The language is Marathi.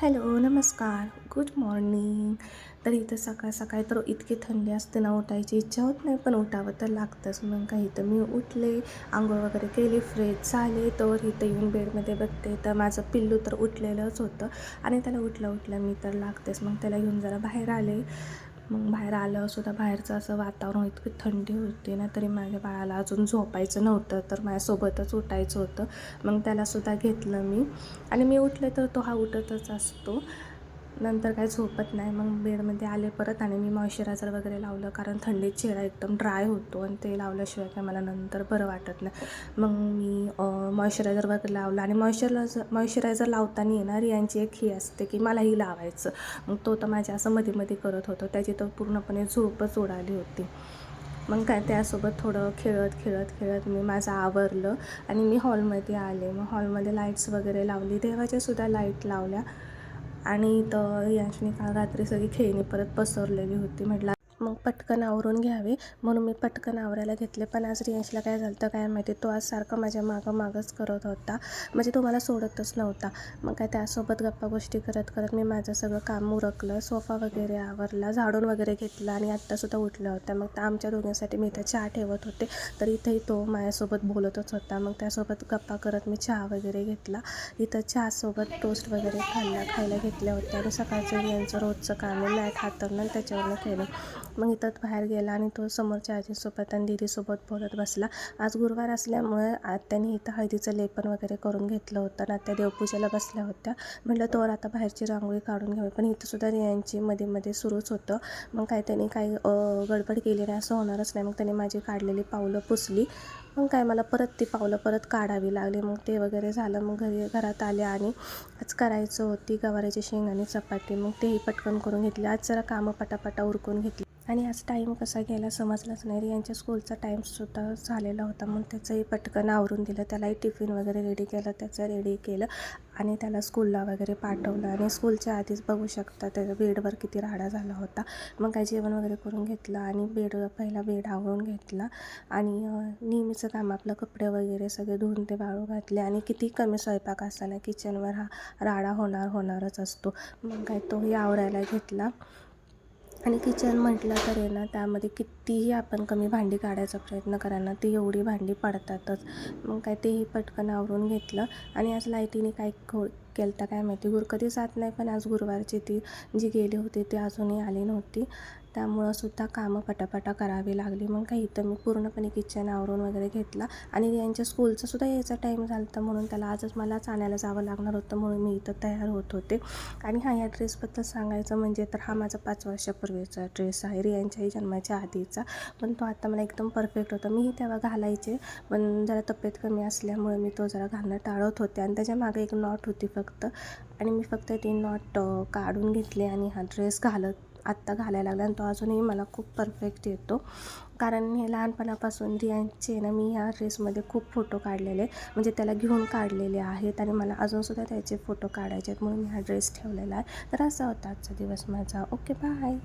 हॅलो, नमस्कार, गुड मॉर्निंग. तर इथं सकाळ सकाळी तर इतकी थंडी असते ना, उठायची इच्छा होत नाही, पण उठावं तर लागतंच. मग काही तर मी उठले, अंघोळ वगैरे केली, फ्रेश झाले. तर इथं येऊन बेडमध्ये बघते तर माझं पिल्लू तर उठलेलंच होतं आणि त्याला उठल्या उठल्या मी तर लागतेच. मग त्याला घेऊन जरा बाहेर आले. मग बाहेर आल्यावर सुद्धा बाहेरचं असं वातावरण इतकी थंडी होती ना, तरी माझ्या बाळाला अजून झोपायचं नव्हतं, तर माझ्यासोबतच उठायचं होतं. मग त्यालासुद्धा घेतलं मी आणि मी उठले तर तो हा उठतच असतो. नंतर काही झोपत नाही. मग बेडमध्ये आले परत आणि मी मॉइश्चरायझर वगैरे लावलं, कारण थंडीत चेहरा एकदम ड्राय होतो आणि ते लावल्याशिवाय काय मला नंतर बरं वाटत नाही. मग मी मॉइश्चरायझर वगैरे लावलं आणि मॉइश्चरायझर लावताना येणार यांची एक ही असते की मलाही लावायचं. मग तो तर माझ्या असं मध्ये मध्ये करत होतो, त्याची तर पूर्णपणे झोपच उडाली होती. मग काय त्यासोबत थोडं खेळत खेळत खेळत मी माझं आवरलं आणि मी हॉलमध्ये आले. मग हॉलमध्ये लाईट्स वगैरे लावली, देवाच्यासुद्धा लाईट लावल्या आणि तर यांशनी काल रात्री सगळी खेळणी परत पसरलेली होती. म्हटलं मग पटकन आवरून घ्यावे म्हणून मी पटकन आवरायला घेतले. पण आज रियांशला काय झालं तर काय माहिती, तो आज सारखं माझ्या मागच करत होता, म्हणजे तो मला सोडतच नव्हता. मग काय त्यासोबत गप्पा गोष्टी करत करत मी माझं सगळं काम उरकलं, सोफा वगैरे आवरला, झाडून वगैरे घेतला आणि आत्तासुद्धा उठल्या होत्या. मग आमच्या दोघांसाठी मी इथं चहा ठेवत होते, तर इथंही तो माझ्यासोबत बोलतच होता. मग त्यासोबत गप्पा करत मी चहा वगैरे घेतला. इथं चहासोबत टोस्ट वगैरे खायला घेतल्या होत्या आणि सकाळचं यांचं रोजचं काम आहे, मॅट हातरलं आणि त्याच्यावरनं केलं. मग इथं बाहेर गेला आणि तो समोरच्या आजीसोबत आणि दीदीसोबत बोलत बसला. आज गुरुवार असल्यामुळे आत्याने इथं हळदीचं लेपन वगैरे करून घेतलं होतं आणि त्या देवपूजेला बसल्या होत्या. म्हटलं तोवर आता बाहेरची रांगोळी काढून घ्यावी, पण इथंसुद्धा रियांची मध्ये मध्ये सुरूच होतं. मग काय त्यांनी काही गडबड केली नाही असं होणारच नाही. मग त्यांनी माझी काढलेली पावलं पुसली. मग काय मला परत ती पावलं परत काढावी लागली. मग ते वगैरे झालं. मग घरात आले आणि आज करायचं होती गवारीची शेंग आणि चपाती. मग तेही पटकन करून घेतली. आज जरा कामं पटापटा उरकून घेतली आणि आज टाईम कसा गेला समजलंच नाही. यांच्या स्कूलचा टाईमसुद्धा झालेला होता, मग त्याचंही पटकन आवरून दिलं. त्यालाही टिफिन वगैरे रेडी केलं, त्याचं रेडी केलं आणि त्याला स्कूलला वगैरे पाठवलं. आणि स्कूलच्या आधीच बघू शकता त्याच्या बेडवर किती राडा झाला होता. मग काय जेवण वगैरे करून घेतलं आणि पहिला बेड आवरून घेतला आणि नेहमीचं काम आपलं कपडे वगैरे सगळे धुवून ते वाळू घातले. आणि किती कमी स्वयंपाक असताना किचनवर हा राडा होणारच असतो. मग काय तोही आवरायला घेतला. आणि किचन म्हटलं तर आहे ना, त्यामध्ये कितीही आपण कमी भांडी काढायचा प्रयत्न करा ना, ती एवढी भांडी पडतातच. मग काय तेही पटकन आवरून घेतलं. आणि आज लाईटीने काय केलं तर काय माहिती, कधी जात नाही, पण आज गुरुवारची ती जी गेली होती ती अजूनही आली नव्हती. त्यामुळं सुद्धा कामं पटापटा करावी लागली. मग काही इथं मी पूर्णपणे किचन आवरून वगैरे घेतला. आणि यांच्या स्कूलचा सुद्धा यायचा टाईम झाला होता, म्हणून त्याला आजच मलाच आणायला जावं लागणार होतं, म्हणून मी इथं तयार होत होते. आणि या ड्रेसबद्दल सांगायचं म्हणजे तर हा माझा 5 वर्षापूर्वीचा ड्रेस आहे, रियांच्याही जन्माच्या आधीचा. पण तो आता मला एकदम परफेक्ट होता. मीही तेव्हा घालायचे, पण जरा तब्येत कमी असल्यामुळे मी तो जरा घालणं टाळत होते. आणि त्याच्या मागे एक नॉट होती फक्त, आणि मी फक्त ती नॉट काढून घेतली आणि हा ड्रेस आत्ता घालायला लागला. आणि तो अजूनही मला खूप परफेक्ट येतो, कारण हे लहानपणापासून रियांचे ना मी ह्या ड्रेसमध्ये खूप फोटो काढलेले, म्हणजे त्याला घेऊन काढलेले आहेत आणि मला अजूनसुद्धा त्याचे फोटो काढायचे आहेत, म्हणून मी हा ड्रेस ठेवलेला आहे. तर असा होता आजचा दिवस माझा. Okay, bye.